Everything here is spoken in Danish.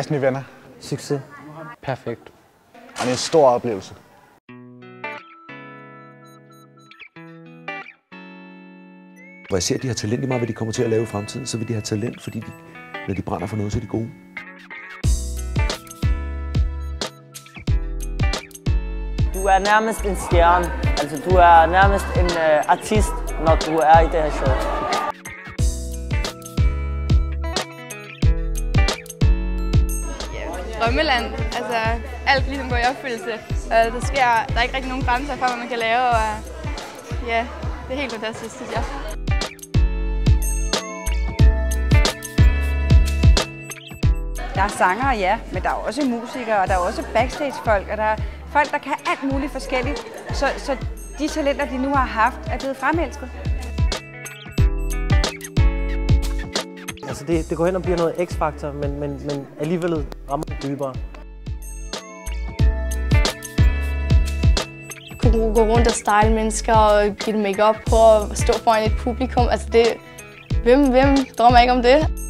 masse nye venner. Succes. Perfekt. Og det er en stor oplevelse. Hvor jeg ser, at de har talent i meget, hvad de kommer til at lave i fremtiden, så vil de have talent, fordi når de brænder for noget, så er de gode. Du er nærmest en stjerne. Altså, du er nærmest en artist, når du er i det her show. Drømmeland. Altså, alt ligesom går i opfyldelse. Der er ikke rigtig nogen grænser for, hvad man kan lave, og ja, det er helt fantastisk, synes jeg. Der er sangere, ja, men der er også musikere, og der er også backstage-folk, og der er folk, der kan alt muligt forskelligt. Så de talenter, de nu har haft, er blevet fremelsket. Altså det går hen og bliver noget x-faktor, men alligevel rammer det dybere. Kunne gå rundt og style mennesker og give dem make-up på at stå foran et publikum. Altså hvem drømmer ikke om det?